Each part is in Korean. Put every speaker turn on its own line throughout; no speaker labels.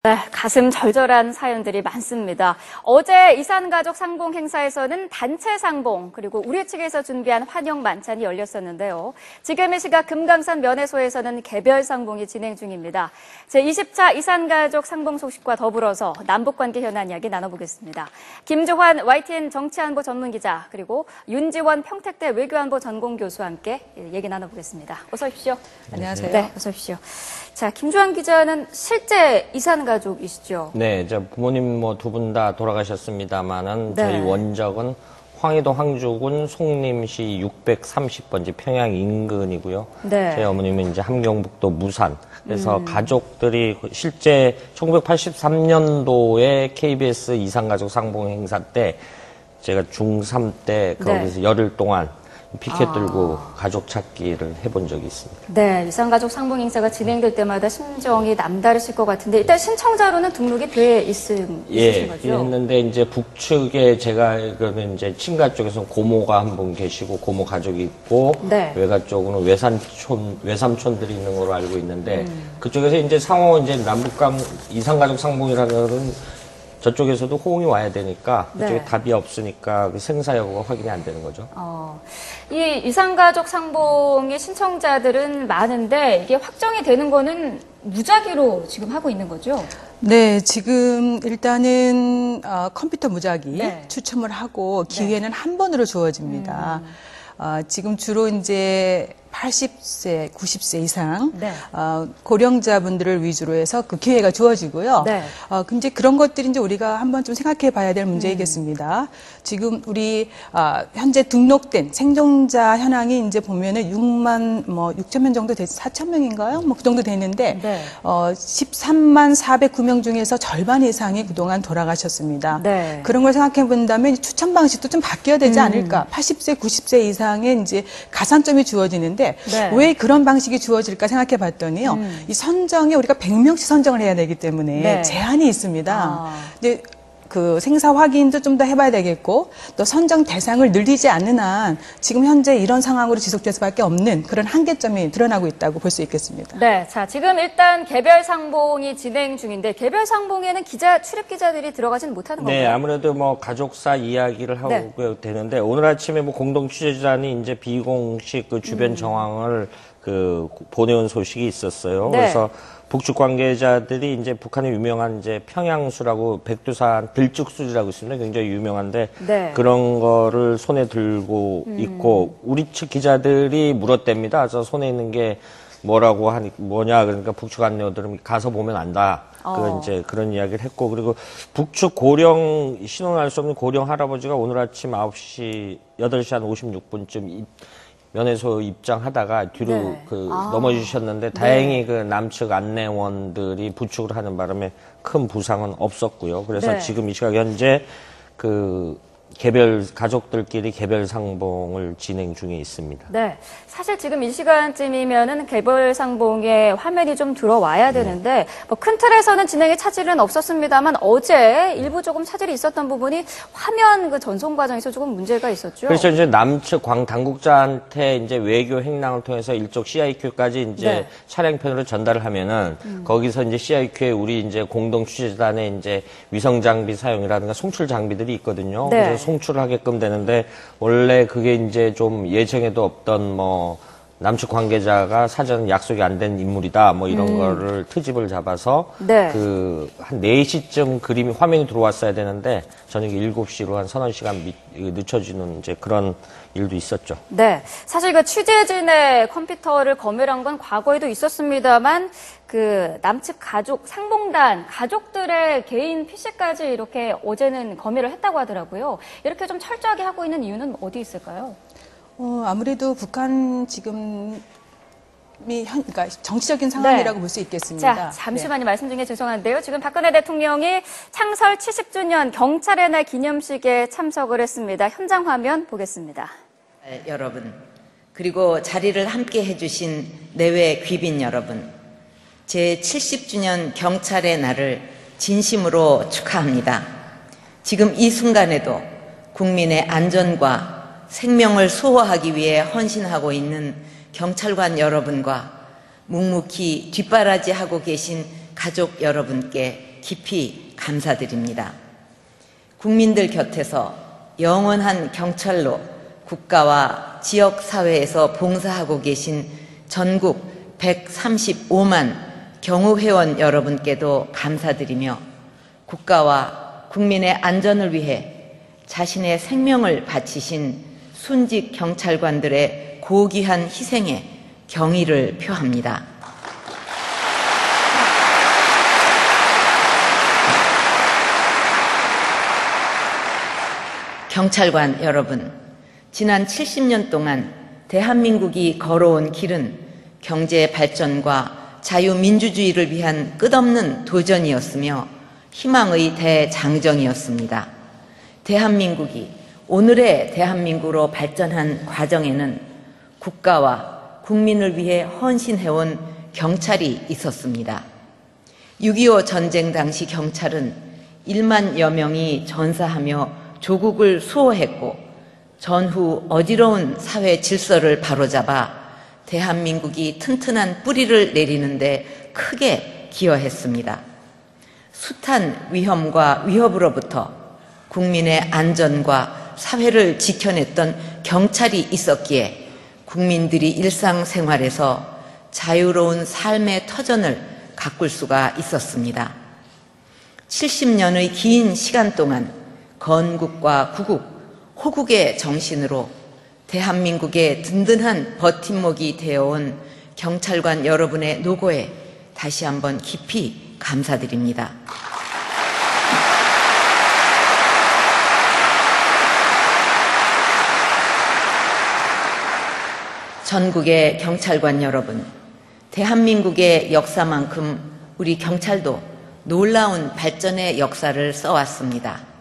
네, 가슴 절절한 사연들이 많습니다. 어제 이산가족 상봉 행사에서는 단체 상봉 그리고 우리 측에서 준비한 환영 만찬이 열렸었는데요. 지금 이 시각 금강산 면회소에서는 개별 상봉이 진행 중입니다. 제20차 이산가족 상봉 소식과 더불어서 남북관계 현안 이야기 나눠보겠습니다. 김조환 YTN 정치안보 전문기자 그리고 윤지원 평택대 외교안보 전공교수와 함께 얘기 나눠보겠습니다. 어서 오십시오.
안녕하세요.
네, 어서 오십시오. 자, 김주환 기자는 실제 이산가족이시죠?
네, 제 부모님 두 분 다 돌아가셨습니다만은
네.
저희 원적은 황해도 황주군 송림시 630번지 평양 인근이고요.
네.
저희 어머님은 이제 함경북도 무산. 그래서 가족들이 실제 1983년도에 KBS 이산가족 상봉 행사 때 제가 중3 때 거기서 열흘 동안 피켓 들고 가족 찾기를 해본 적이 있습니다.
네, 이산가족 상봉 행사가 진행될 때마다 심정이 남다르실 것 같은데 일단 신청자로는 등록이 돼 있으신 거죠?
했는데 이제 북측에 제가 그러면 이제 친가 쪽에서는 고모가 한 분 계시고 고모 가족이 있고
네.
외가 쪽으로는 외삼촌들이 있는 걸로 알고 있는데 그쪽에서 이제 상호 이제 남북간 이산가족 상봉이라는 저쪽에서도 호응이 와야 되니까 그쪽에
네.
답이 없으니까 그 생사 여부가 확인이 안 되는 거죠.
이 이산가족 상봉의 신청자들은 많은데 이게 확정이 되는 거는 무작위로 지금 하고 있는 거죠?
네, 지금 일단은 컴퓨터 무작위
네.
추첨을 하고 기회는 한 번으로 주어집니다. 지금 주로 이제 80세, 90세 이상
네.
고령자분들을 위주로 해서 그 기회가 주어지고요.
네.
근데 그런 것들이 이제 우리가 한번 좀 생각해 봐야 될 문제이겠습니다. 지금 우리 현재 등록된 생존자 현황이 이제 보면은 6천 명 정도 되지 4천 명인가요? 그 정도 되는데
네.
13만 409명 중에서 절반 이상이 그동안 돌아가셨습니다.
네.
그런 걸 생각해 본다면 추천 방식도 좀 바뀌어야 되지 않을까? 80세, 90세 이상의 이제 가산점이 주어지는데
네.
왜 그런 방식이 주어질까 생각해 봤더니요. 이 선정에 우리가 100명씩 선정을 해야 되기 때문에
네.
제한이 있습니다. 근데 그 생사 확인도 좀 더 해봐야 되겠고 또 선정 대상을 늘리지 않는 한 지금 현재 이런 상황으로 지속될 수밖에 없는 그런 한계점이 드러나고 있다고 볼 수 있겠습니다.
네, 자 지금 일단 개별 상봉이 진행 중인데 개별 상봉에는 출입 기자들이 들어가지는 못하는 건가요?
네, 아무래도 가족사 이야기를 하고 되는데 오늘 아침에 공동 취재단이 이제 비공식 그 주변 정황을 보내온 소식이 있었어요.
네.
그래서 북측 관계자들이 이제 북한의 유명한 이제 평양수라고 백두산 들쭉술이라고 있습니다. 굉장히 유명한데
네.
그런 거를 손에 들고 있고 우리 측 기자들이 물었답니다. 그래서 손에 있는 게 뭐냐 그러니까 북측 안내원들은 가서 보면 안다. 이제 그런 이야기를 했고 그리고 북측 신원할 수 없는 고령 할아버지가 오늘 아침 8시 한 56분쯤 면회소 입장하다가 뒤로 넘어지셨는데 다행히 그 남측 안내원들이 부축을 하는 바람에 큰 부상은 없었고요. 그래서 지금 이 시각 현재 가족들끼리 개별 상봉을 진행 중에 있습니다.
네. 사실 지금 이 시간쯤이면은 개별 상봉에 화면이 좀 들어와야 되는데, 큰 틀에서는 진행에 차질은 없었습니다만, 어제 일부 조금 차질이 있었던 부분이 화면 전송 과정에서 조금 문제가 있었죠.
그래서 이제 남측 당국자한테 이제 외교 행랑을 통해서 일종 CIQ까지 이제 차량편으로 전달을 하면은, 거기서 이제 CIQ에 우리 이제 공동 취재단의 이제 위성 장비 사용이라든가 송출 장비들이 있거든요.
네.
그래서 송출을 하게끔 되는데 원래 그게 이제 좀 예정에도 없던 남측 관계자가 사전 약속이 안 된 인물이다 이런 거를 트집을 잡아서 한 4시쯤 화면이 들어왔어야 되는데 저녁 7시로 한 서너 시간 늦춰지는 이제 그런 일도 있었죠.
네. 사실 취재진의 컴퓨터를 검열한 건 과거에도 있었습니다만 남측 상봉단 가족들의 개인 PC까지 이렇게 어제는 검열을 했다고 하더라고요. 이렇게 좀 철저하게 하고 있는 이유는 어디 있을까요?
아무래도 북한 지금이 그러니까 정치적인 상황이라고 볼 수 있겠습니다.
자, 잠시만요. 말씀 중에 죄송한데요. 지금 박근혜 대통령이 창설 70주년 경찰의 날 기념식에 참석을 했습니다. 현장 화면 보겠습니다.
여러분, 그리고 자리를 함께 해주신 내외 귀빈 여러분, 제70주년 경찰의 날을 진심으로 축하합니다. 지금 이 순간에도 국민의 안전과 생명을 수호하기 위해 헌신하고 있는 경찰관 여러분과 묵묵히 뒷바라지하고 계신 가족 여러분께 깊이 감사드립니다. 국민들 곁에서 영원한 경찰로 국가와 지역 사회에서 봉사하고 계신 전국 135만 경호회원 여러분께도 감사드리며 국가와 국민의 안전을 위해 자신의 생명을 바치신 순직 경찰관들의 고귀한 희생에 경의를 표합니다. 경찰관 여러분, 지난 70년 동안 대한민국이 걸어온 길은 경제 발전과 자유민주주의를 위한 끝없는 도전이었으며 희망의 대장정이었습니다. 대한민국이 오늘의 대한민국으로 발전한 과정에는 국가와 국민을 위해 헌신해온 경찰이 있었습니다. 6.25 전쟁 당시 경찰은 1만여 명이 전사하며 조국을 수호했고 전후 어지러운 사회 질서를 바로잡아 대한민국이 튼튼한 뿌리를 내리는데 크게 기여했습니다. 숱한 위험과 위협으로부터 국민의 안전과 사회를 지켜냈던 경찰이 있었기에 국민들이 일상생활에서 자유로운 삶의 터전을 가꿀 수가 있었습니다. 70년의 긴 시간 동안 건국과 구국, 호국의 정신으로 대한민국의 든든한 버팀목이 되어온 경찰관 여러분의 노고에 다시 한번 깊이 감사드립니다. 전국의 경찰관 여러분, 대한민국의 역사만큼 우리 경찰도 놀라운 발전의 역사를 써왔습니다.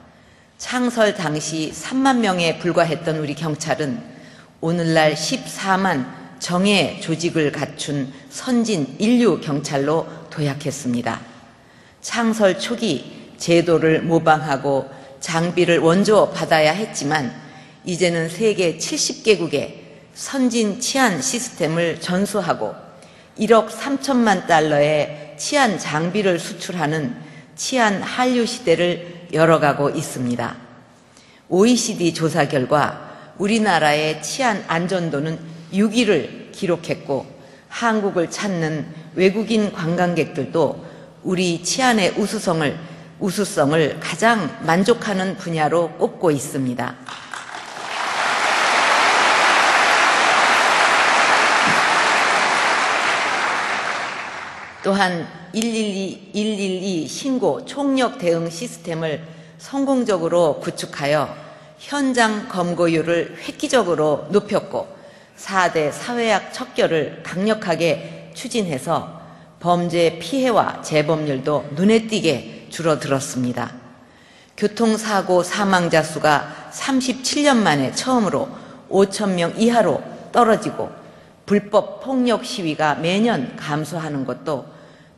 창설 당시 3만 명에 불과했던 우리 경찰은 오늘날 14만 정예 조직을 갖춘 선진 인류 경찰로 도약했습니다. 창설 초기 제도를 모방하고 장비를 원조 받아야 했지만 이제는 세계 70개국에 선진 치안 시스템을 전수하고 1억 3천만 달러의 치안 장비를 수출하는 치안 한류 시대를 열어가고 있습니다. OECD 조사 결과 우리나라의 치안 안전도는 6위를 기록했고 한국을 찾는 외국인 관광객들도 우리 치안의 우수성을 가장 만족하는 분야로 꼽고 있습니다. 또한 112 신고 총력 대응 시스템을 성공적으로 구축하여 현장 검거율을 획기적으로 높였고 4대 사회학 척결을 강력하게 추진해서 범죄 피해와 재범률도 눈에 띄게 줄어들었습니다. 교통사고 사망자 수가 37년 만에 처음으로 5,000명 이하로 떨어지고 불법 폭력 시위가 매년 감소하는 것도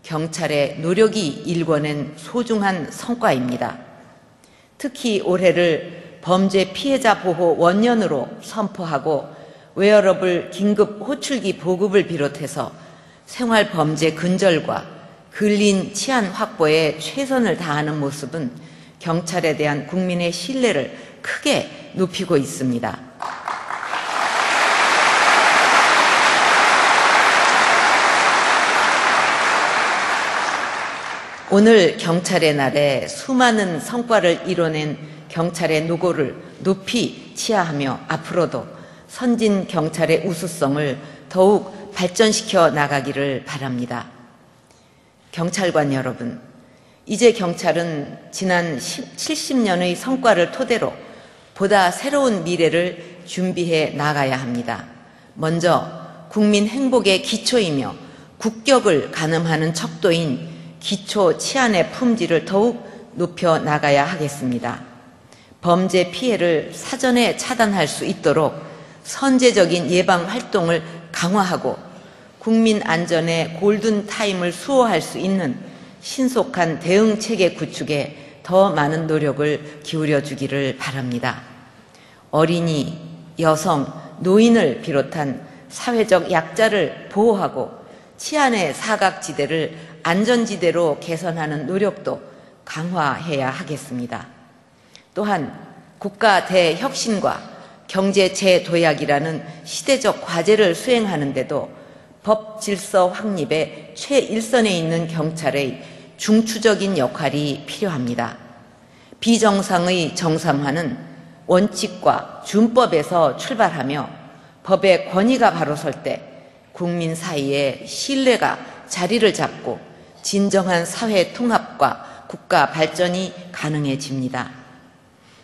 경찰의 노력이 일궈낸 소중한 성과입니다. 특히 올해를 범죄 피해자 보호 원년으로 선포하고 웨어러블 긴급 호출기 보급을 비롯해서 생활 범죄 근절과 근린 치안 확보에 최선을 다하는 모습은 경찰에 대한 국민의 신뢰를 크게 높이고 있습니다. 오늘 경찰의 날에 수많은 성과를 이뤄낸 경찰의 노고를 높이 치하하며 앞으로도 선진 경찰의 우수성을 더욱 발전시켜 나가기를 바랍니다. 경찰관 여러분, 이제 경찰은 지난 70년의 성과를 토대로 보다 새로운 미래를 준비해 나가야 합니다. 먼저 국민 행복의 기초이며 국격을 가늠하는 척도인 기초 치안의 품질을 더욱 높여 나가야 하겠습니다. 범죄 피해를 사전에 차단할 수 있도록 선제적인 예방 활동을 강화하고 국민 안전의 골든타임을 수호할 수 있는 신속한 대응 체계 구축에 더 많은 노력을 기울여 주기를 바랍니다. 어린이, 여성, 노인을 비롯한 사회적 약자를 보호하고 치안의 사각지대를 안전지대로 개선하는 노력도 강화해야 하겠습니다. 또한 국가 대혁신과 경제 재도약이라는 시대적 과제를 수행하는데도 법 질서 확립의 최일선에 있는 경찰의 중추적인 역할이 필요합니다. 비정상의 정상화는 원칙과 준법에서 출발하며 법의 권위가 바로 설 때 국민 사이에 신뢰가 자리를 잡고 진정한 사회 통합과 국가 발전이 가능해집니다.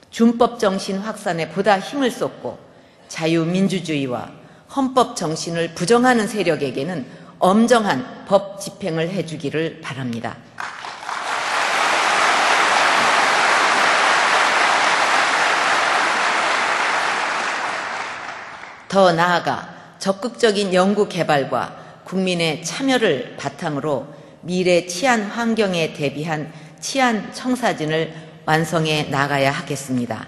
준법 정신 확산에 보다 힘을 쏟고 자유민주주의와 헌법 정신을 부정하는 세력에게는 엄정한 법 집행을 해주기를 바랍니다. 더 나아가 적극적인 연구 개발과 국민의 참여를 바탕으로 미래 치안 환경에 대비한 치안 청사진을 완성해 나가야 하겠습니다.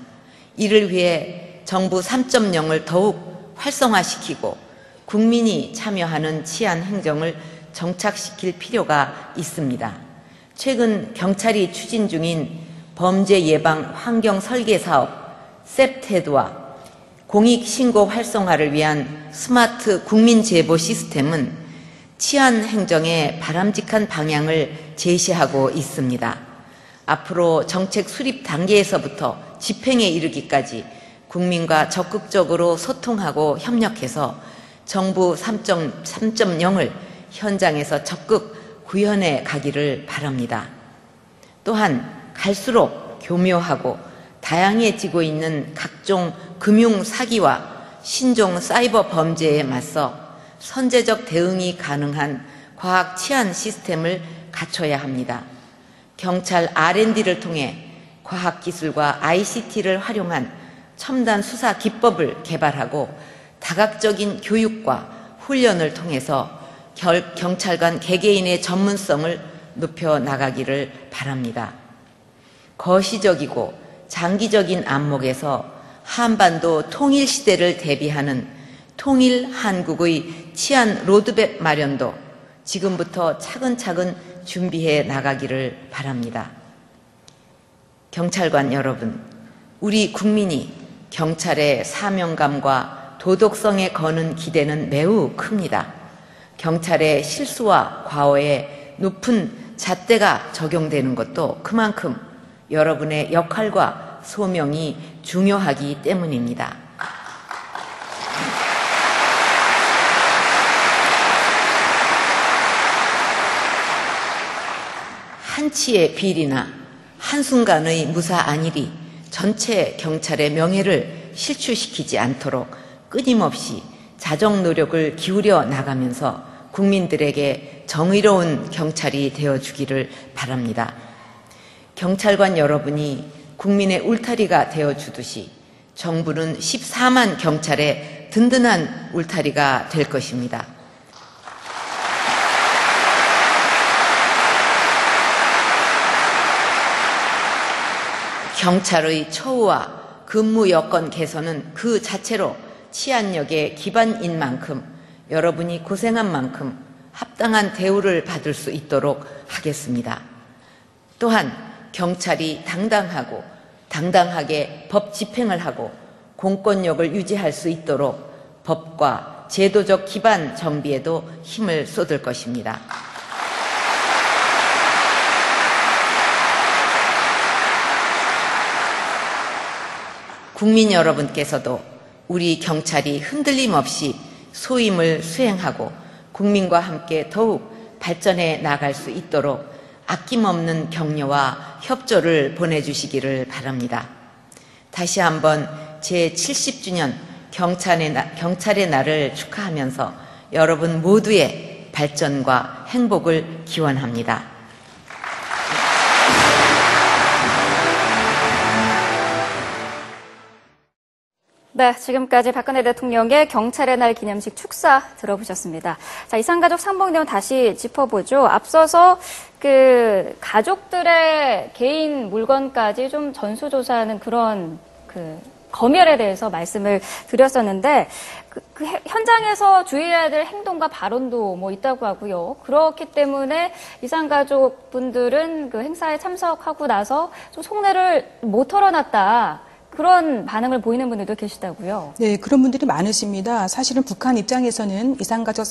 이를 위해 정부 3.0을 더욱 활성화시키고 국민이 참여하는 치안 행정을 정착시킬 필요가 있습니다. 최근 경찰이 추진 중인 범죄 예방 환경 설계 사업 셉테드와 공익신고 활성화를 위한 스마트 국민제보 시스템은 치안 행정의 바람직한 방향을 제시하고 있습니다. 앞으로 정책 수립 단계에서부터 집행에 이르기까지 국민과 적극적으로 소통하고 협력해서 정부 3.0을 현장에서 적극 구현해 가기를 바랍니다. 또한 갈수록 교묘하고 다양해지고 있는 각종 금융 사기와 신종 사이버 범죄에 맞서 선제적 대응이 가능한 과학 치안 시스템을 갖춰야 합니다. 경찰 R&D를 통해 과학기술과 ICT를 활용한 첨단 수사 기법을 개발하고 다각적인 교육과 훈련을 통해서 경찰관 개개인의 전문성을 높여 나가기를 바랍니다. 거시적이고 장기적인 안목에서 한반도 통일 시대를 대비하는 통일 한국의 치안 로드맵 마련도 지금부터 차근차근 준비해 나가기를 바랍니다. 경찰관 여러분, 우리 국민이 경찰의 사명감과 도덕성에 거는 기대는 매우 큽니다. 경찰의 실수와 과오에 높은 잣대가 적용되는 것도 그만큼 여러분의 역할과 소명이 중요하기 때문입니다. 한치의 비리나 한순간의 무사 안일이 전체 경찰의 명예를 실추시키지 않도록 끊임없이 자정 노력을 기울여 나가면서 국민들에게 정의로운 경찰이 되어주기를 바랍니다. 경찰관 여러분이 국민의 울타리가 되어주듯이 정부는 14만 경찰의 든든한 울타리가 될 것입니다. 경찰의 처우와 근무 여건 개선은 그 자체로 치안력의 기반인 만큼 여러분이 고생한 만큼 합당한 대우를 받을 수 있도록 하겠습니다. 또한 경찰이 당당하게 법 집행을 하고 공권력을 유지할 수 있도록 법과 제도적 기반 정비에도 힘을 쏟을 것입니다. 국민 여러분께서도 우리 경찰이 흔들림 없이 소임을 수행하고 국민과 함께 더욱 발전해 나갈 수 있도록 아낌없는 격려와 협조를 보내주시기를 바랍니다. 다시 한번 제70주년 경찰의 날을 축하하면서 여러분 모두의 발전과 행복을 기원합니다.
네, 지금까지 박근혜 대통령의 경찰의 날 기념식 축사 들어보셨습니다. 자, 이산가족 상봉 내용 다시 짚어보죠. 앞서서 가족들의 개인 물건까지 좀 전수조사하는 그런 검열에 대해서 말씀을 드렸었는데 그 현장에서 주의해야 될 행동과 발언도 뭐 있다고 하고요. 그렇기 때문에 이산가족분들은 그 행사에 참석하고 나서 좀 속내를 못 털어놨다. 그런 반응을 보이는 분들도 계시다고요.
네, 그런 분들이 많으십니다. 사실은 북한 입장에서는 이산가족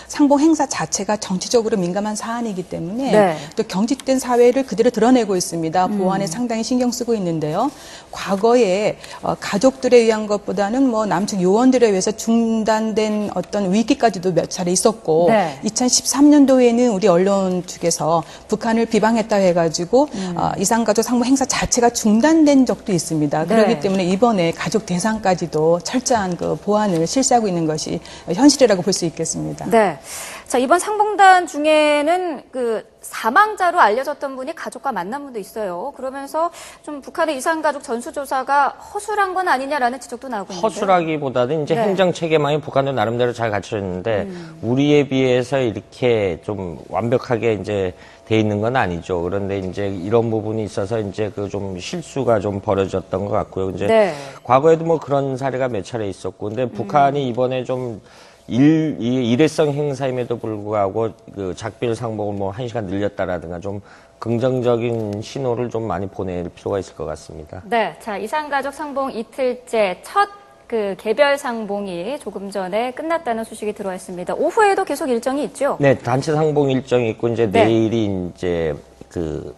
상봉 행사 자체가 정치적으로 민감한 사안이기 때문에
네.
또 경직된 사회를 그대로 드러내고 있습니다. 보안에 상당히 신경 쓰고 있는데요. 과거에 가족들에 의한 것보다는 뭐 남측 요원들에 의해서 중단된 어떤 위기까지도 몇 차례 있었고
네.
2013년도에는 우리 언론 측에서 북한을 비방했다 해가지고 이산가족 상봉 행사 자체가 중단된 적도 있습니다. 그렇기
네.
때문에 이번에 가족 대상까지도 철저한 그 보완을 실시하고 있는 것이 현실이라고 볼 수 있겠습니다.
네. 자, 이번 상봉단 중에는 그 사망자로 알려졌던 분이 가족과 만난 분도 있어요. 그러면서 좀 북한의 이산가족 전수조사가 허술한 건 아니냐라는 지적도 나오고 있는데.
허술하기보다는 이제
네.
행정 체계망이 북한도 나름대로 잘 갖춰져 있는데 우리에 비해서 이렇게 좀 완벽하게 이제 돼 있는 건 아니죠. 그런데 이제 이런 부분이 있어서 이제 그 좀 실수가 좀 벌어졌던 것 같고요. 이제
네.
과거에도 뭐 그런 사례가 몇 차례 있었고, 근데 북한이 이번에 좀 일회성 행사임에도 불구하고 그 작별 상봉을 뭐 1시간 늘렸다라든가 좀 긍정적인 신호를 좀 많이 보낼 필요가 있을 것 같습니다.
네. 자, 이산가족 상봉 이틀째 첫 그 개별 상봉이 조금 전에 끝났다는 소식이 들어와 있습니다. 오후에도 계속 일정이 있죠?
네, 단체 상봉 일정이 있고, 이제
네.
내일이 이제 그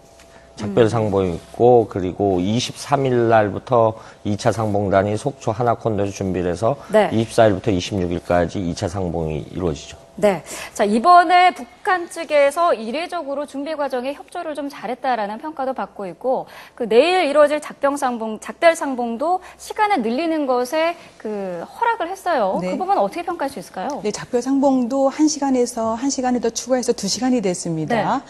작별 상봉이 있고, 그리고 23일 날부터 2차 상봉단이 속초 하나콘도에서 준비를 해서
네.
24일부터 26일까지 2차 상봉이 이루어지죠.
네. 자, 이번에 북한 측에서 이례적으로 준비 과정에 협조를 좀 잘했다라는 평가도 받고 있고, 그 내일 이루어질 작별 상봉도 시간을 늘리는 것에 그 허락을 했어요.
네.
그 부분 어떻게 평가할 수 있을까요?
네, 작별 상봉도 1시간에서 1시간을 더 추가해서 2시간이 됐습니다.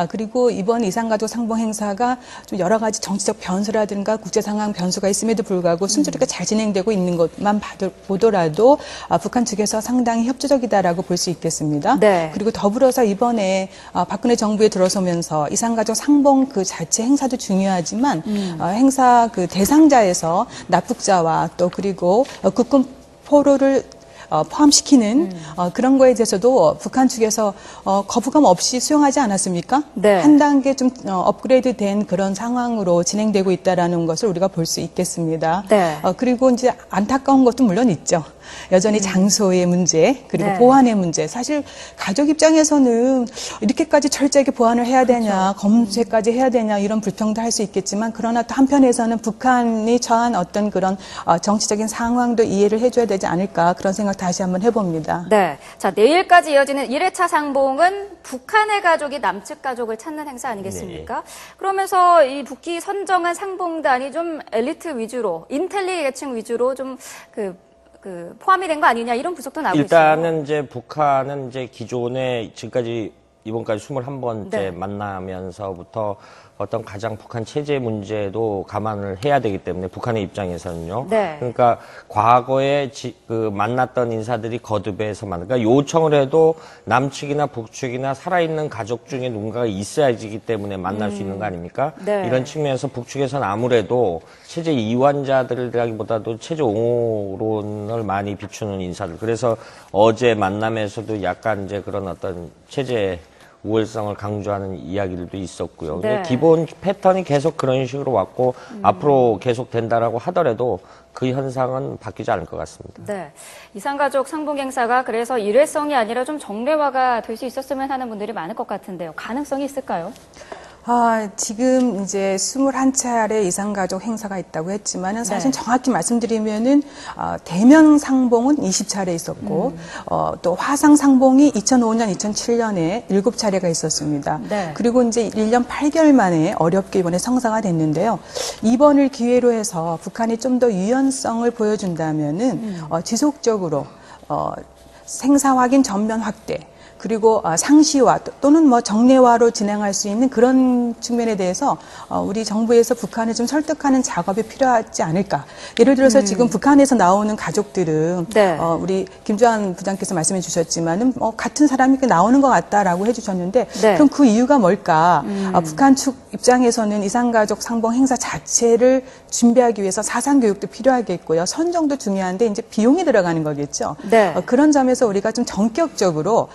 그리고 이번 이산가족 상봉 행사가 좀 여러 가지 정치적 변수라든가 국제 상황 변수가 있음에도 불구하고 순조롭게 잘 진행되고 있는 것만 보더라도 북한 측에서 상당히 협조적이다라고 볼 수 있겠습니다.
네.
그리고 더불어서 이번에 박근혜 정부에 들어서면서 이산가족 상봉 그 자체 행사도 중요하지만 행사 그 대상자에서 납북자와 또 그리고 국군 포로를 포함시키는 그런 거에 대해서도 북한 측에서 거부감 없이 수용하지 않았습니까?
네.
한 단계 좀 업그레이드된 그런 상황으로 진행되고 있다라는 것을 우리가 볼 수 있겠습니다.
네.
그리고 이제 안타까운 것도 물론 있죠. 여전히 장소의 문제 그리고
네.
보안의 문제. 사실 가족 입장에서는 이렇게까지 철저하게 보안을 해야 되냐, 검색까지 해야 되냐 이런 불평도 할 수 있겠지만 그러나 또 한편에서는 북한이 처한 어떤 그런 정치적인 상황도 이해를 해줘야 되지 않을까 그런 생각 다시 한번 해봅니다.
네. 자, 내일까지 이어지는 1회차 상봉은 북한의 가족이 남측 가족을 찾는 행사 아니겠습니까? 그러면서 이 북이 선정한 상봉단이 좀 엘리트 위주로, 인텔리 계층 위주로 좀 포함이 된 거 아니냐 이런 분석도 나오고 있어요.
일단은 이제 북한은 이제 기존에 지금까지 이번까지 21번째
네.
만나면서부터 어떤 가장 북한 체제 문제도 감안을 해야 되기 때문에 북한의 입장에서는요.
네.
그러니까 과거에 만났던 인사들이 거듭해서 그러니까 요청을 해도 남측이나 북측이나 살아있는 가족 중에 누군가가 있어야지기 때문에 만날 수 있는 거 아닙니까?
네.
이런 측면에서 북측에서는 아무래도 체제 이완자들이라기보다도 체제 옹호론을 많이 비추는 인사들. 그래서 어제 만남에서도 약간 이제 그런 어떤 체제 우월성을 강조하는 이야기들도 있었고요.
네.
근데 기본 패턴이 계속 그런 식으로 왔고 앞으로 계속 된다라고 하더라도 그 현상은 바뀌지 않을 것 같습니다.
네. 이산가족 상봉 행사가 그래서 일회성이 아니라 좀 정례화가 될 수 있었으면 하는 분들이 많을 것 같은데요. 가능성이 있을까요?
지금 이제 21차례 이산가족 행사가 있다고 했지만은 사실 정확히 말씀드리면은 대면 상봉은 20차례 있었고 또 화상 상봉이 2005년, 2007년에 7차례가 있었습니다.
네.
그리고 이제 1년 8개월 만에 어렵게 이번에 성사가 됐는데요. 이번을 기회로 해서 북한이 좀 더 유연성을 보여준다면은 지속적으로 생사 확인 전면 확대 그리고 상시화 또는 뭐 정례화로 진행할 수 있는 그런 측면에 대해서 우리 정부에서 북한을 좀 설득하는 작업이 필요하지 않을까. 예를 들어서 지금 북한에서 나오는 가족들은
네.
우리 김주환 부장께서 말씀해 주셨지만은 같은 사람이 나오는 것 같다라고 해주셨는데
네.
그럼 그 이유가 뭘까? 북한 측 입장에서는 이산가족 상봉 행사 자체를 준비하기 위해서 사상 교육도 필요하겠고요. 선정도 중요한데 이제 비용이 들어가는 거겠죠.
네.
그런 점에서 우리가 좀 전격적으로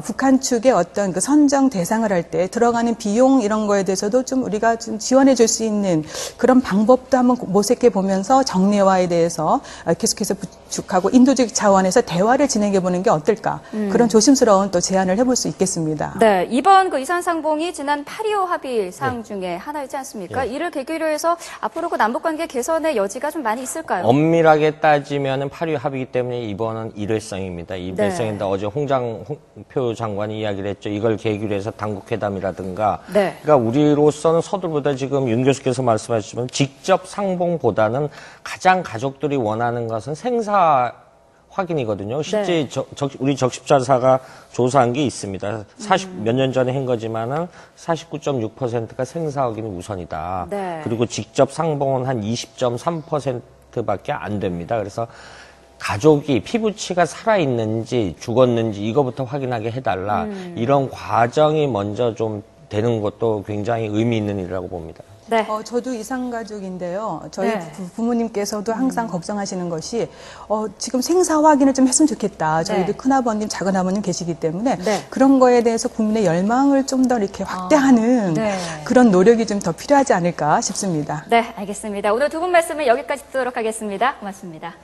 북한 측의 어떤 그 선정 대상을 할 때 들어가는 비용 이런 거에 대해서도 좀 우리가 좀 지원해 줄 수 있는 그런 방법도 한번 모색해 보면서 정례화에 대해서 계속해서 부축하고 인도적 차원에서 대화를 진행해 보는 게 어떨까. 그런 조심스러운 또 제안을 해볼 수 있겠습니다.
네, 이번 그 이산상봉이 지난 8.25 합의사항 중에 하나이지 않습니까? 이를 계기로 해서 앞으로 그 남북관계 개선의 여지가 좀 많이 있을까요?
엄밀하게 따지면은 8.25 합의이기 때문에 이번은 일회성입니다. 일회성인데 어제 홍표 장관이 이야기를 했죠. 이걸 계기로 해서 당국회담이라든가.
네.
그러니까 우리로서는 서둘보다 지금 윤 교수께서 말씀하셨지만 직접 상봉보다는 가장 가족들이 원하는 것은 생사 확인이거든요. 실제 우리 적십자사가 조사한 게 있습니다. 몇 년 전에 한 거지만은 49.6%가 생사 확인이 우선이다.
네.
그리고 직접 상봉은 한 20.3%밖에 안 됩니다. 그래서 가족이 피부치가 살아있는지 죽었는지 이거부터 확인하게 해달라. 이런 과정이 먼저 좀 되는 것도 굉장히 의미 있는 일이라고 봅니다.
네.
저도 이산가족인데요. 저희
네.
부모님께서도 항상 걱정하시는 것이 지금 생사 확인을 좀 했으면 좋겠다. 저희도
네.
큰아버님, 작은아버님 계시기 때문에
네.
그런 거에 대해서 국민의 열망을 좀 더 이렇게 확대하는
네.
그런 노력이 좀 더 필요하지 않을까 싶습니다.
네, 알겠습니다. 오늘 두 분 말씀을 여기까지 듣도록 하겠습니다. 고맙습니다.